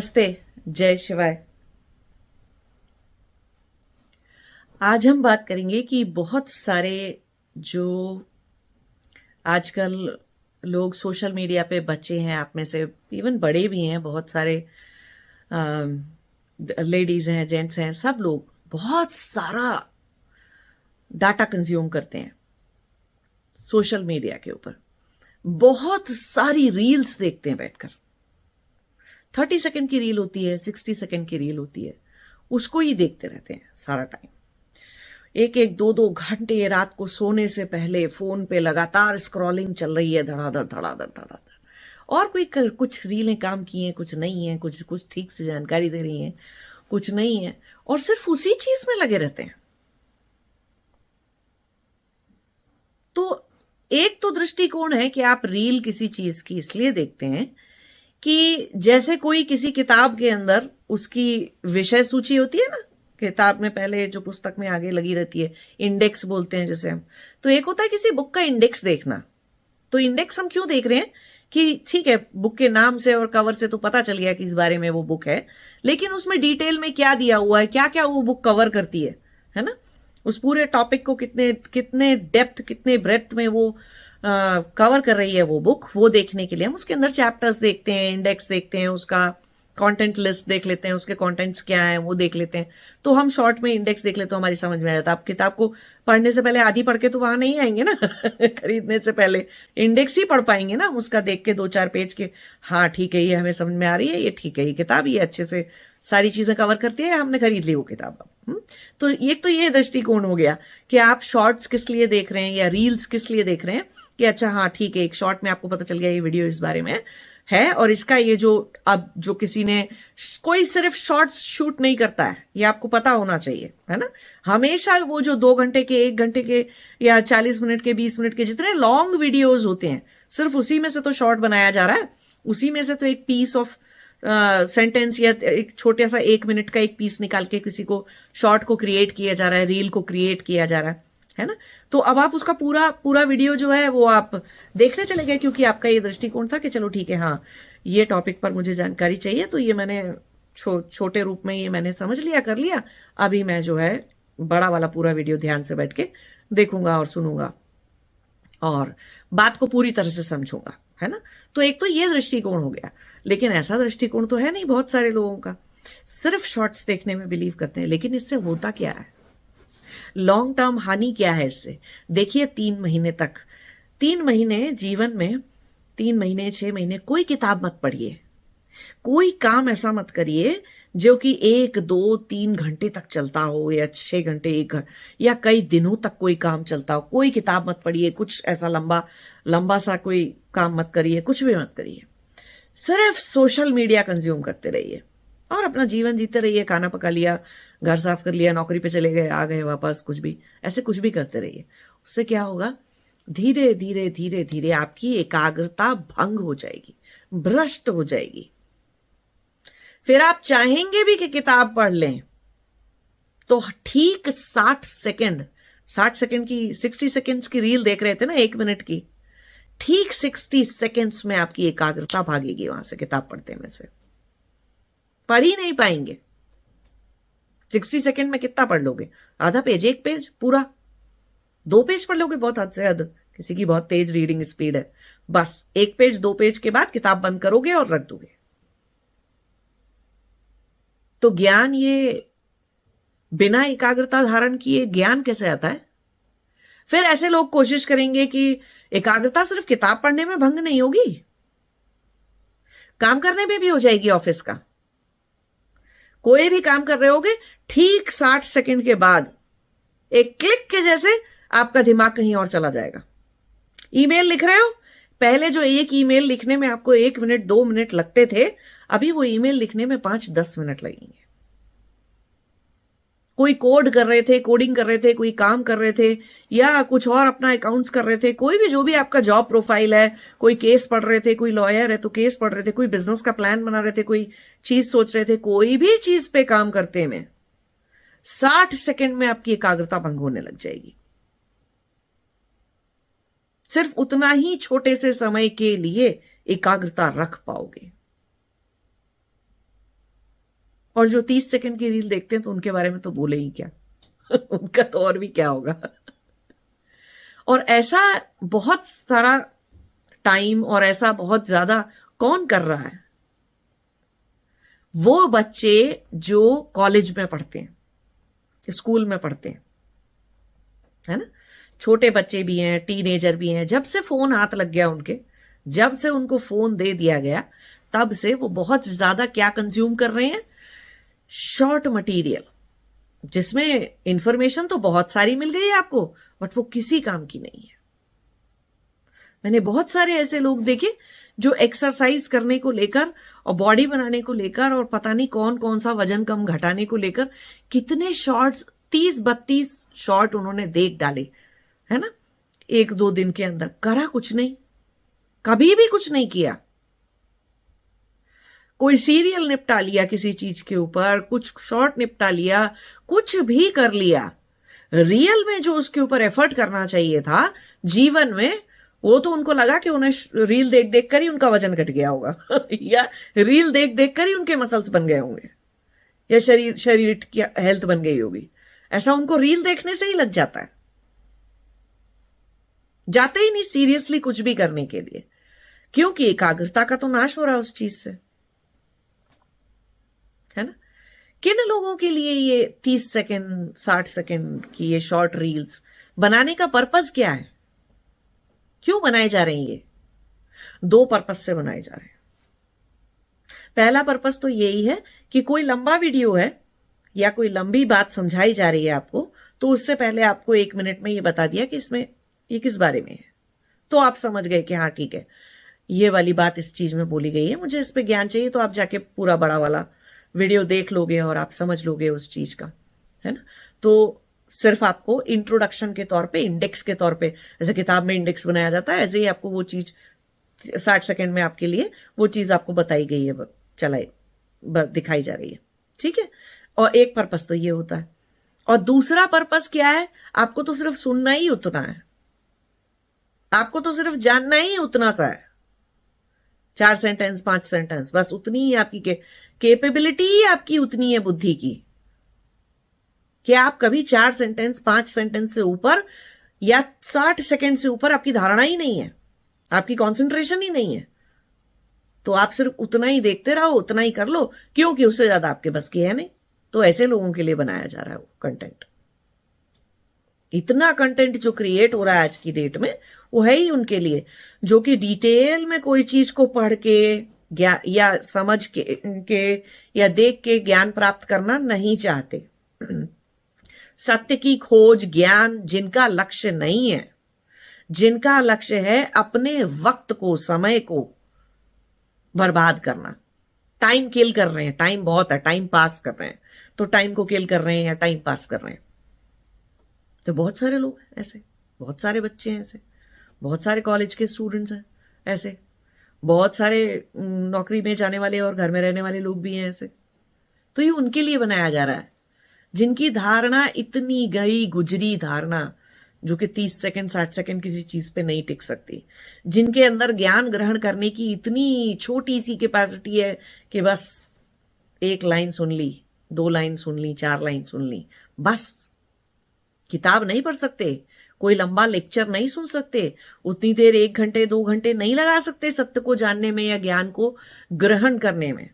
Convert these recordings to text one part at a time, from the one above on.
नमस्ते। जय शिवाय। आज हम बात करेंगे कि बहुत सारे जो आजकल लोग सोशल मीडिया पे बच्चे हैं, आप में से इवन बड़े भी हैं, बहुत सारे लेडीज हैं, जेंट्स हैं, सब लोग बहुत सारा डाटा कंज्यूम करते हैं सोशल मीडिया के ऊपर। बहुत सारी रील्स देखते हैं बैठकर। 30 सेकंड की रील होती है, 60 सेकंड की रील होती है, उसको ही देखते रहते हैं सारा टाइम। एक एक दो दो घंटे रात को सोने से पहले फोन पे लगातार स्क्रॉलिंग चल रही है, धड़ाधड़ धड़ाधड़ धड़ाधड़। और कोई कुछ रीलें काम की हैं, कुछ नहीं है, कुछ कुछ ठीक से जानकारी दे रही हैं, कुछ नहीं है, और सिर्फ उसी चीज में लगे रहते हैं। तो एक तो दृष्टिकोण है कि आप रील किसी चीज की इसलिए देखते हैं कि जैसे कोई किसी किताब के अंदर उसकी विषय सूची होती है ना, किताब में पहले जो पुस्तक में आगे लगी रहती है, इंडेक्स बोलते हैं जैसे हम। तो एक होता है किसी बुक का इंडेक्स देखना। तो इंडेक्स हम क्यों देख रहे हैं कि ठीक है, बुक के नाम से और कवर से तो पता चल गया कि इस बारे में वो बुक है, लेकिन उसमें डिटेल में क्या दिया हुआ है, क्या क्या वो बुक कवर करती है ना, उस पूरे टॉपिक को कितने कितने डेप्थ, कितने ब्रेथ में वो कवर कर रही है वो बुक, वो देखने के लिए हम उसके अंदर चैप्टर्स देखते हैं, इंडेक्स देखते हैं, उसका कंटेंट लिस्ट देख लेते हैं, उसके कंटेंट्स क्या है वो देख लेते हैं। तो हम शॉर्ट में इंडेक्स देख लेते तो हमारी समझ में आ जाता है। आप किताब को पढ़ने से पहले आधी पढ़ के तो वहां नहीं आएंगे ना खरीदने से पहले इंडेक्स ही पढ़ पाएंगे ना, उसका देख के 2-4 पेज के, हाँ ठीक है, ये हमें समझ में आ रही है, ये ठीक है, ये किताब ये अच्छे से सारी चीजें कवर करती है, हमने खरीद ली वो किताब अब। तो ये दृष्टिकोण हो गया कि आप शॉर्ट्स किस लिए देख रहे हैं या रील्स किस लिए देख रहे हैं, कि अच्छा हाँ ठीक है, एक शॉर्ट में आपको पता चल गया ये वीडियो इस बारे में है, और इसका ये जो अब जो किसी ने, कोई सिर्फ शॉर्ट्स शूट नहीं करता है, ये आपको पता होना चाहिए, है ना। हमेशा वो जो 2 घंटे के, 1 घंटे के या 40 मिनट के, 20 मिनट के जितने लॉन्ग वीडियोज होते हैं, सिर्फ उसी में से तो शॉर्ट बनाया जा रहा है, उसी में से तो एक पीस ऑफ सेंटेंस या एक छोटा सा 1 मिनट का एक पीस निकाल के किसी को शॉर्ट को क्रिएट किया जा रहा है, रील को क्रिएट किया जा रहा है ना। तो अब आप उसका पूरा पूरा वीडियो जो है वो आप देखने चले गए, क्योंकि आपका ये दृष्टिकोण था कि चलो ठीक है, हाँ ये टॉपिक पर मुझे जानकारी चाहिए, तो ये मैंने छोटे रूप में ये मैंने समझ लिया, कर लिया, अभी मैं जो है बड़ा वाला पूरा वीडियो ध्यान से बैठ के देखूंगा और सुनूंगा और बात को पूरी तरह से समझूंगा, है ना। तो एक तो ये दृष्टिकोण हो गया, लेकिन ऐसा दृष्टिकोण तो है नहीं बहुत सारे लोगों का, सिर्फ शॉर्ट्स देखने में बिलीव करते हैं। लेकिन इससे होता क्या है, लॉन्ग टर्म हानि क्या है इससे? देखिए, 3 महीने तक, 3 महीने जीवन में, 3 महीने 6 महीने कोई किताब मत पढ़िए, कोई काम ऐसा मत करिए जो कि 1 2 3 घंटे तक चलता हो, या 6 घंटे, 1 घंटे, या कई दिनों तक कोई काम चलता हो। कोई किताब मत पढ़िए, कुछ ऐसा लंबा लंबा सा कोई काम मत करिए, कुछ भी मत करिए। सिर्फ सोशल मीडिया कंज्यूम करते रहिए और अपना जीवन जीते रहिए। खाना पका लिया, घर साफ कर लिया, नौकरी पे चले गए, आ गए वापस, कुछ भी ऐसे कुछ भी करते रहिए। उससे क्या होगा, धीरे धीरे धीरे धीरे आपकी एकाग्रता भंग हो जाएगी, भ्रष्ट हो जाएगी। फिर आप चाहेंगे भी कि किताब पढ़ लें, तो ठीक 60 सेकंड, 60 सेकंड की, 60 सेकंड्स की रील देख रहे थे ना, 1 मिनट की, ठीक 60 सेकंड्स में आपकी एकाग्रता भागेगी वहां से, किताब पढ़ते में से पढ़ ही नहीं पाएंगे। 60 सेकंड में कितना पढ़ लोगे? आधा पेज, 1 पेज पूरा, 2 पेज पढ़ लोगे बहुत हद से हद, किसी की बहुत तेज रीडिंग स्पीड है। बस 1 पेज, 2 पेज के बाद किताब बंद करोगे और रख दोगे। तो ज्ञान, ये बिना एकाग्रता धारण किए ज्ञान कैसे आता है? फिर ऐसे लोग कोशिश करेंगे कि एकाग्रता सिर्फ किताब पढ़ने में भंग नहीं होगी, काम करने में भी हो जाएगी। ऑफिस का कोई भी काम कर रहे होगे, ठीक 60 सेकंड के बाद एक क्लिक के जैसे आपका दिमाग कहीं और चला जाएगा। ईमेल लिख रहे हो, पहले जो एक ईमेल लिखने में आपको 1 मिनट 2 मिनट लगते थे, अभी वो ईमेल लिखने में 5-10 मिनट लगेंगे। कोई कोड कर रहे थे, कोडिंग कर रहे थे, कोई काम कर रहे थे, या कुछ और अपना अकाउंट्स कर रहे थे, कोई भी जो भी आपका जॉब प्रोफाइल है, कोई केस पढ़ रहे थे, कोई लॉयर है तो केस पढ़ रहे थे, कोई बिजनेस का प्लान बना रहे थे, कोई चीज सोच रहे थे, कोई भी चीज पे काम करते में 60 सेकंड में आपकी एकाग्रता भंग होने लग जाएगी। सिर्फ उतना ही छोटे से समय के लिए एकाग्रता रख पाओगे। और जो 30 सेकंड की रील देखते हैं तो उनके बारे में तो बोले ही क्या उनका तो और भी क्या होगा। और ऐसा बहुत सारा टाइम और ऐसा बहुत ज्यादा कौन कर रहा है? वो बच्चे जो कॉलेज में पढ़ते हैं, स्कूल में पढ़ते हैं, है ना, छोटे बच्चे भी हैं, टीनेजर भी हैं। जब से फोन हाथ लग गया उनके, जब से उनको फोन दे दिया गया, तब से वो बहुत ज्यादा क्या कंज्यूम कर रहे हैं? शॉर्ट मटेरियल, जिसमें इंफॉर्मेशन तो बहुत सारी मिल गई है आपको, बट वो किसी काम की नहीं है। मैंने बहुत सारे ऐसे लोग देखे जो एक्सरसाइज करने को लेकर और बॉडी बनाने को लेकर और पता नहीं कौन कौन सा वजन कम घटाने को लेकर कितने शॉर्ट्स, 30-32 शॉर्ट उन्होंने देख डाले, है ना, 1-2 दिन के अंदर। करा कुछ नहीं, कभी भी कुछ नहीं किया। कोई सीरियल निपटा लिया किसी चीज के ऊपर, कुछ शॉर्ट निपटा लिया, कुछ भी कर लिया। रियल में जो उसके ऊपर एफर्ट करना चाहिए था जीवन में, वो तो उनको लगा कि उन्हें रील देख देख कर ही उनका वजन घट गया होगा या रील देख देख कर ही उनके मसल्स बन गए होंगे, या शरीर की हेल्थ बन गई होगी। ऐसा उनको रील देखने से ही लग जाता है, जाते ही नहीं सीरियसली कुछ भी करने के लिए, क्योंकि एकाग्रता का तो नाश हो रहा है उस चीज से, है ना। किन लोगों के लिए ये 30 सेकंड 60 सेकंड की ये शॉर्ट रील्स बनाने का पर्पस क्या है? क्यों बनाए जा रहे हैं? ये 2 पर्पस से बनाए जा रहे हैं। पहला पर्पस तो यही है कि कोई लंबा वीडियो है या कोई लंबी बात समझाई जा रही है आपको, तो उससे पहले आपको 1 मिनट में ये बता दिया कि इसमें ये किस बारे में है, तो आप समझ गए कि हाँ ठीक है, ये वाली बात इस चीज में बोली गई है, मुझे इस पे ज्ञान चाहिए। तो आप जाके पूरा बड़ा वाला वीडियो देख लोगे और आप समझ लोगे उस चीज का, है ना। तो सिर्फ आपको इंट्रोडक्शन के तौर पे, इंडेक्स के तौर पे, जैसे किताब में इंडेक्स बनाया जाता है, ऐसे ही आपको वो चीज 60 सेकंड में आपके लिए वो चीज आपको बताई गई है, दिखाई जा रही है, ठीक है। और एक पर्पस तो ये होता है, और दूसरा पर्पस क्या है? आपको तो सिर्फ सुनना ही उतना है, आपको तो सिर्फ जानना ही उतना सा है, 4 सेंटेंस 5 सेंटेंस, बस उतनी ही आपकी कैपेबिलिटी ही आपकी उतनी है बुद्धि की, कि आप कभी 4 सेंटेंस 5 सेंटेंस से ऊपर या 60 सेकंड से ऊपर आपकी धारणा ही नहीं है, आपकी कंसंट्रेशन ही नहीं है। तो आप सिर्फ उतना ही देखते रहो, उतना ही कर लो, क्योंकि उससे ज्यादा आपके बस की है नहीं। तो ऐसे लोगों के लिए बनाया जा रहा है वो कंटेंट। इतना कंटेंट जो क्रिएट हो रहा है आज की डेट में, वो है ही उनके लिए, जो कि डिटेल में कोई चीज को पढ़ के या समझ के या देख के ज्ञान प्राप्त करना नहीं चाहते। सत्य की खोज, ज्ञान जिनका लक्ष्य नहीं है, जिनका लक्ष्य है अपने वक्त को, समय को बर्बाद करना, टाइम किल कर रहे हैं, टाइम बहुत है, टाइम पास कर रहे हैं, तो टाइम को किल कर रहे हैं या टाइम पास कर रहे हैं। तो बहुत सारे लोग हैं ऐसे, बहुत सारे बच्चे हैं ऐसे, बहुत सारे कॉलेज के स्टूडेंट्स हैं ऐसे, बहुत सारे नौकरी में जाने वाले और घर में रहने वाले लोग भी हैं ऐसे। तो ये उनके लिए बनाया जा रहा है जिनकी धारणा इतनी गई गुजरी धारणा, जो कि 30 सेकंड 60 सेकंड किसी चीज पे नहीं टिक सकती, जिनके अंदर ज्ञान ग्रहण करने की इतनी छोटी सी कैपेसिटी है कि बस 1 लाइन सुन ली, 2 लाइन सुन ली, 4 लाइन सुन ली, बस। किताब नहीं पढ़ सकते, कोई लंबा लेक्चर नहीं सुन सकते, उतनी देर 1 घंटे 2 घंटे नहीं लगा सकते सत्य को जानने में या ज्ञान को ग्रहण करने में।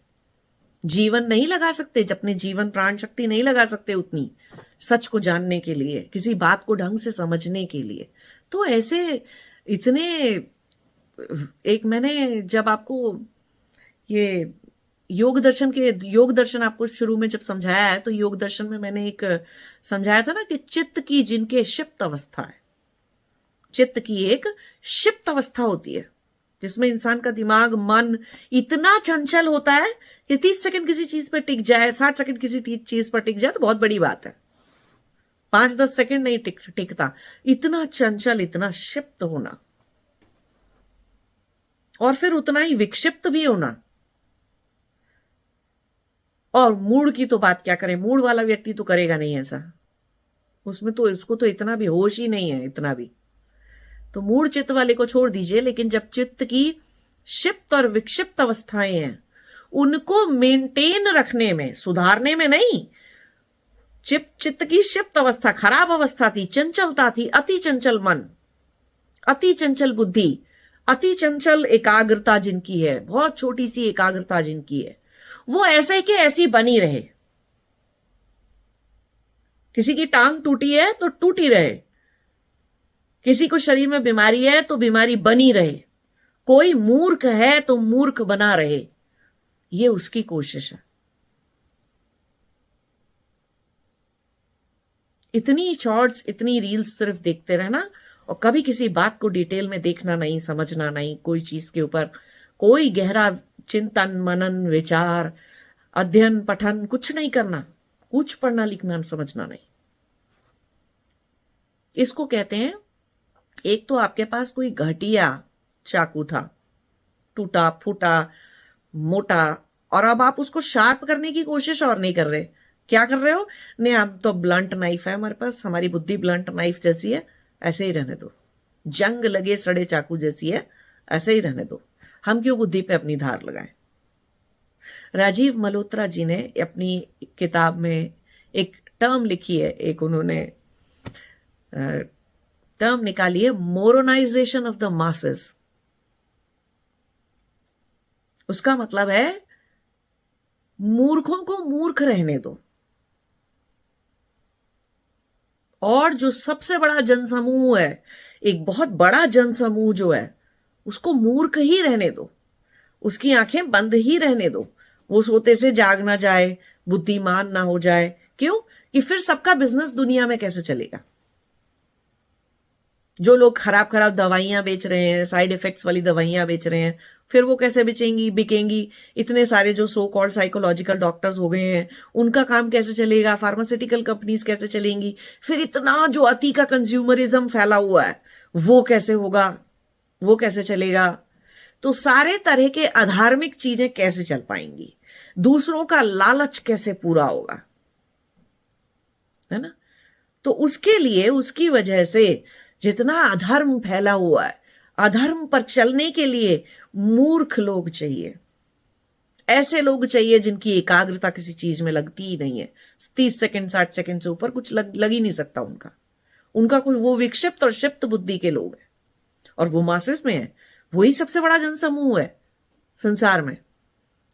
जीवन नहीं लगा सकते, अपने जीवन प्राण शक्ति नहीं लगा सकते उतनी सच को जानने के लिए, किसी बात को ढंग से समझने के लिए। तो ऐसे इतने, एक मैंने जब आपको ये योग दर्शन आपको शुरू में जब समझाया है, तो योग दर्शन में मैंने एक समझाया था ना कि चित्त की जिनके क्षिप्त अवस्था है, चित्त की एक क्षिप्त अवस्था होती है जिसमें इंसान का दिमाग, मन इतना चंचल होता है कि 30 सेकंड किसी चीज पर टिक जाए, 60 सेकंड किसी चीज पर टिक जाए तो बहुत बड़ी बात है। 5-10 सेकंड नहीं टिकता, इतना चंचल, इतना क्षिप्त होना, और फिर उतना ही विक्षिप्त भी होना। और मूड की तो बात क्या करें, मूड वाला व्यक्ति तो करेगा नहीं ऐसा, उसमें तो उसको तो इतना भी होश ही नहीं है, इतना भी। तो मूड चित्त वाले को छोड़ दीजिए, लेकिन जब चित्त की क्षिप्त और विक्षिप्त अवस्थाएं हैं, उनको मेंटेन रखने में, सुधारने में नहीं। चित्त की क्षिप्त अवस्था, खराब अवस्था थी, चंचलता थी, अति चंचल मन, अति चंचल बुद्धि, अति चंचल एकाग्रता जिनकी है, बहुत छोटी सी एकाग्रता जिनकी है, वो ऐसे के ऐसी बनी रहे। किसी की टांग टूटी है तो टूटी रहे, किसी को शरीर में बीमारी है तो बीमारी बनी रहे, कोई मूर्ख है तो मूर्ख बना रहे, ये उसकी कोशिश है। इतनी शॉर्ट्स, इतनी रील्स सिर्फ देखते रहना और कभी किसी बात को डिटेल में देखना नहीं, समझना नहीं, कोई चीज के ऊपर कोई गहरा चिंतन, मनन, विचार, अध्ययन, पठन कुछ नहीं करना, कुछ पढ़ना, लिखना, समझना नहीं। इसको कहते हैं, एक तो आपके पास कोई घटिया चाकू था, टूटा फूटा मोटा, और अब आप उसको शार्प करने की कोशिश और नहीं कर रहे। क्या कर रहे हो? नहीं, अब तो ब्लंट नाइफ है हमारे पास, हमारी बुद्धि ब्लंट नाइफ जैसी है, ऐसे ही रहने दो, जंग लगे सड़े चाकू जैसी है, ऐसे ही रहने दो, हम क्यों बुद्धि पे अपनी धार लगाएं। राजीव मल्होत्रा जी ने अपनी किताब में एक टर्म लिखी है, एक उन्होंने टर्म निकाली है, मोरोनाइजेशन ऑफ द मासेस। उसका मतलब है मूर्खों को मूर्ख रहने दो, और जो सबसे बड़ा जनसमूह है, एक बहुत बड़ा जनसमूह जो है, उसको मूर्ख ही रहने दो, उसकी आंखें बंद ही रहने दो, वो सोते से जाग ना जाए, बुद्धिमान ना हो जाए। क्यों? कि फिर सबका बिजनेस दुनिया में कैसे चलेगा। जो लोग खराब खराब दवाइयां बेच रहे हैं, साइड इफेक्ट्स वाली दवाइयां बेच रहे हैं, फिर वो कैसे बिकेंगी। इतने सारे जो सो कॉल्ड साइकोलॉजिकल डॉक्टर्स हो गए हैं, उनका काम कैसे चलेगा, फार्मास्यूटिकल कंपनीज कैसे चलेंगी, फिर इतना जो अति का कंज्यूमरिज्म फैला हुआ है, वो कैसे होगा, वो कैसे चलेगा। तो सारे तरह के अधार्मिक चीजें कैसे चल पाएंगी, दूसरों का लालच कैसे पूरा होगा, है ना। तो उसके लिए, उसकी वजह से जितना अधर्म फैला हुआ है, अधर्म पर चलने के लिए मूर्ख लोग चाहिए, ऐसे लोग चाहिए जिनकी एकाग्रता किसी चीज में लगती ही नहीं है। 30 सेकंड 60 सेकंड से ऊपर कुछ लग ही नहीं सकता उनका कुछ, वो विक्षिप्त और क्षिप्त बुद्धि के लोग हैं, और वो मासेस में है, वही सबसे बड़ा जनसमूह है संसार में।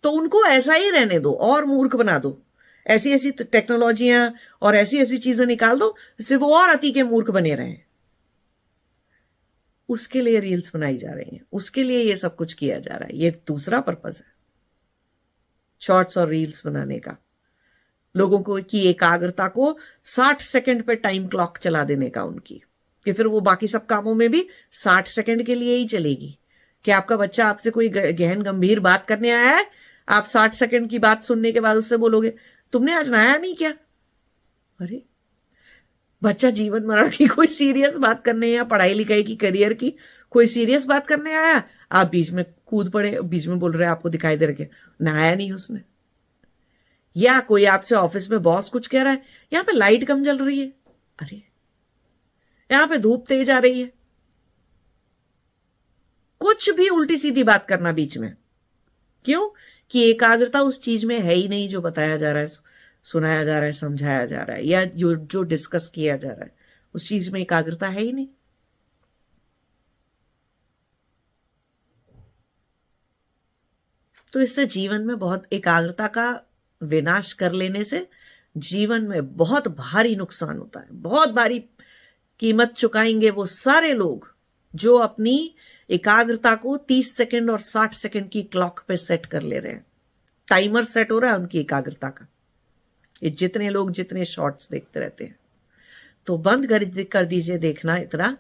तो उनको ऐसा ही रहने दो और मूर्ख बना दो, ऐसी ऐसी टेक्नोलॉजियां और ऐसी ऐसी चीजें निकाल दो जिससे वो और अति के मूर्ख बने रहें। उसके लिए रील्स बनाई जा रही हैं, उसके लिए ये सब कुछ किया जा रहा है। ये दूसरा पर्पस है शॉर्ट्स और रील्स बनाने का, लोगों को की एकाग्रता को 60 सेकंड पे टाइम क्लॉक चला देने का उनकी, कि फिर वो बाकी सब कामों में भी 60 सेकंड के लिए ही चलेगी। कि आपका बच्चा आपसे कोई गहन गंभीर बात करने आया है, आप 60 सेकंड की बात सुनने के बाद उससे बोलोगे तुमने आज नहाया नहीं क्या। अरे बच्चा जीवन मरण की कोई सीरियस बात करने, या पढ़ाई लिखाई की, करियर की कोई सीरियस बात करने आया, आप बीच में कूद पड़े, बीच में बोल रहे आपको दिखाई दे रहे नहाया नहीं उसने। या कोई आपसे ऑफिस में बॉस कुछ कह रहा है, यहां पे लाइट कम जल रही है, अरे यहां पे धूप तेज आ रही है, कुछ भी उल्टी सीधी बात करना बीच में। क्यों? कि एकाग्रता उस चीज में है ही नहीं जो बताया जा रहा है, सुनाया जा रहा है, समझाया जा रहा है, या जो डिस्कस किया जा रहा है, उस चीज में एकाग्रता है ही नहीं। तो इससे जीवन में बहुत, एकाग्रता का विनाश कर लेने से जीवन में बहुत भारी नुकसान होता है। बहुत भारी कीमत चुकाएंगे वो सारे लोग जो अपनी एकाग्रता को 30 सेकंड और 60 सेकंड की क्लॉक पे सेट कर ले रहे हैं। टाइमर सेट हो रहा है उनकी एकाग्रता का। ये जितने लोग जितने शॉर्ट्स देखते रहते हैं, तो बंद कर दीजिए देखना, इतना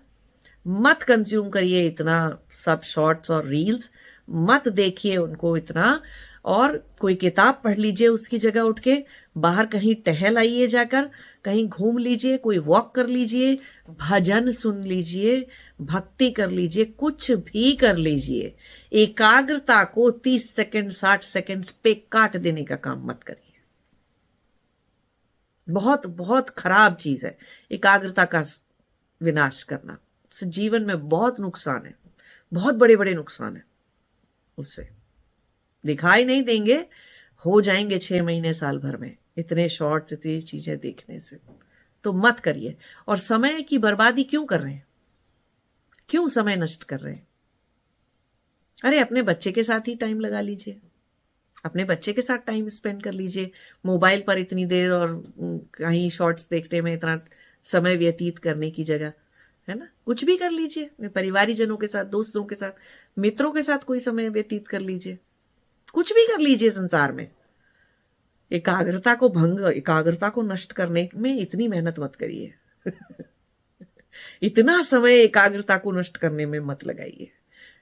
मत कंज्यूम करिए, इतना सब शॉर्ट्स और रील्स मत देखिए उनको इतना। और कोई किताब पढ़ लीजिए उसकी जगह, उठ के बाहर कहीं टहल आइए, जाकर कहीं घूम लीजिए, कोई वॉक कर लीजिए, भजन सुन लीजिए, भक्ति कर लीजिए, कुछ भी कर लीजिए। एकाग्रता को 30 सेकंड 60 सेकंड पे काट देने का काम मत करिए। बहुत बहुत खराब चीज है एकाग्रता का विनाश करना। जीवन में बहुत नुकसान है, बहुत बड़े बड़े नुकसान है उससे। दिखाई नहीं देंगे, हो जाएंगे 6 महीने साल भर में, इतने शॉर्ट्स, इतनी चीजें देखने से। तो मत करिए। और समय की बर्बादी क्यों कर रहे हैं? क्यों समय नष्ट कर रहे हैं? अरे अपने बच्चे के साथ ही टाइम लगा लीजिए, अपने बच्चे के साथ टाइम स्पेंड कर लीजिए। मोबाइल पर इतनी देर और कहीं शॉर्ट्स देखने में इतना समय व्यतीत करने की जगह, है ना, कुछ भी कर लीजिए। अपने परिवारीजनों के साथ, दोस्तों के साथ, मित्रों के साथ कोई समय व्यतीत कर लीजिए। कुछ भी कर लीजिए संसार में। एकाग्रता को नष्ट करने में इतनी मेहनत मत करिए। इतना समय एकाग्रता को नष्ट करने में मत लगाइए।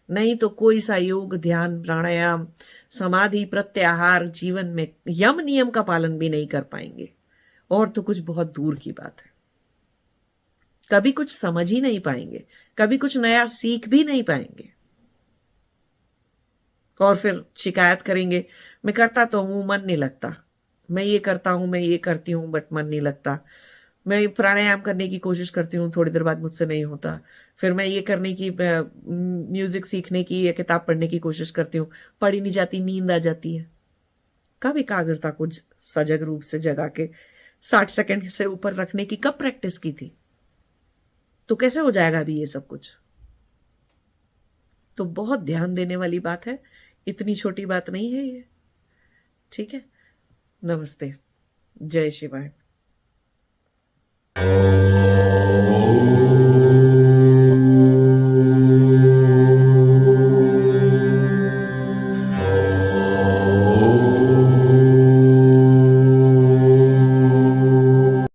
नहीं तो कोई सा योग, ध्यान, प्राणायाम, समाधि, प्रत्याहार जीवन में यम नियम का पालन भी नहीं कर पाएंगे, और तो कुछ बहुत दूर की बात है। कभी कुछ समझ ही नहीं पाएंगे, कभी कुछ नया सीख भी नहीं पाएंगे, और फिर शिकायत करेंगे, मैं करता तो हूं, मन नहीं लगता, मैं ये करता हूं, मैं ये करती हूं, बट मन नहीं लगता, मैं प्राणायाम करने की कोशिश करती हूँ, थोड़ी देर बाद मुझसे नहीं होता, फिर मैं ये करने की, म्यूजिक सीखने की या किताब पढ़ने की कोशिश करती हूँ, पढ़ी नहीं जाती, नींद आ जाती है। कब एकाग्रता को सजग रूप से जगा के 60 सेकंड से ऊपर रखने की कब प्रैक्टिस की थी? तो कैसे हो जाएगा अभी ये सब कुछ? तो बहुत ध्यान देने वाली बात है, इतनी छोटी बात नहीं है ये। ठीक है, नमस्ते, जय शिवाय।